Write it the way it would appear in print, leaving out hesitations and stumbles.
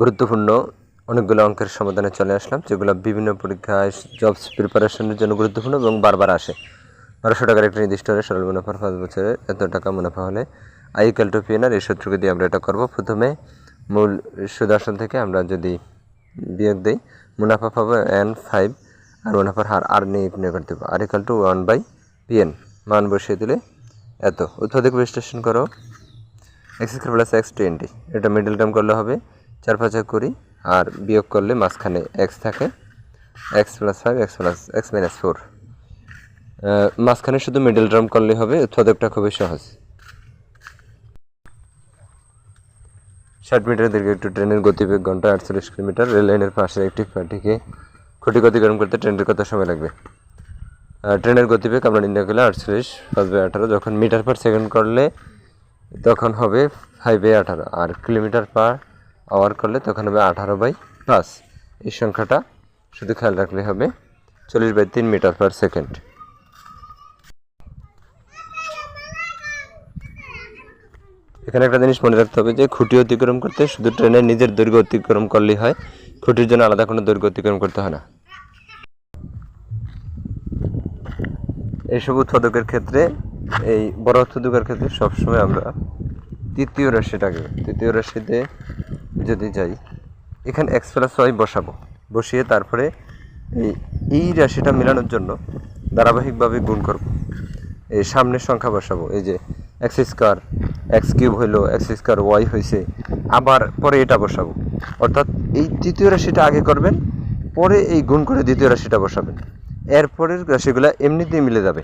গুরুত্বপূর্ণ অনেকগুলো অঙ্কের সমাধানে চলে আসলাম, যেগুলো বিভিন্ন পরীক্ষায় জবস প্রিপারেশনের জন্য গুরুত্বপূর্ণ এবং বারবার আসে। 1200 টাকার একটা নির্দিষ্ট হলে সরল মুনাফার 5 বছরে এত টাকা মুনাফা হলে I=PNR এই সূত্রকে দিয়ে আমরা এটা করব। প্রথমে মূল সুদ আসল থেকে আমরা যদি বিয়োগ দিই, মুনাফা পাবো N5 আর মুনাফার হার আর নিয়ে করতে পারবো R=1/PN। মান বসিয়ে দিলে এত। উৎপাদক বিশ্লেষণ করো, x² + x20, এটা মিডল টার্ম করলে হবে 4 5 20 আর বিয়োগ করলে মাঝখানে x থাকে, x + 5 x - 4, মাঝখানে শুধু মিডল টার্ম করলে হবে। উৎপাদকটা খুবই সহজ। 60 মিটার দীর্ঘ একটি ট্রেনের গতিবেগ ঘন্টায় 48 কিলোমিটার। রেল লাইনের পাশে একটি পার্টিকে খুঁটি অতিক্রম করতে ট্রেনের কত সময় লাগবে? ট্রেনের গতিবেগ আমরা নির্ণয় করলে 48 5/18, যখন মিটার পার সেকেন্ড করলে তখন হবে 5/18, আর কিলোমিটার পার আওয়ার করলে তখন হবে 18/5। এই সংখ্যাটা শুধু খেয়াল রাখলে হবে 40/3 মিটার পার সেকেন্ড। এখানে একটা জিনিস মনে রাখতে হবে যে খুঁটি অতিক্রম করতে শুধু ট্রেনের নিজের দৈর্ঘ্য অতিক্রম করলেই হয়, খুঁটির জন্য আলাদা কোনো দৈর্ঘ্য অতিক্রম করতে হয় না। এইসব উৎপাদকের ক্ষেত্রে, এই বড় উৎপাদকের ক্ষেত্রে সবসময় আমরা তৃতীয় রাশিতে যদি যাই, এখানে x + y বসাবো, বসিয়ে তারপরে এই রাশিটা মেলানোর জন্য ধারাবাহিকভাবে গুণ করব। এই সামনের সংখ্যা বসাবো, এই যে x² x³ হইলো, x² y হয়েছে, আবার পরে এটা বসাবো। অর্থাৎ এই তৃতীয় রাশিটা আগে করবেন, পরে এই গুণ করে দ্বিতীয় রাশিটা বসাবেন। এরপরের রাশিগুলো এমনিতেই মিলে যাবে।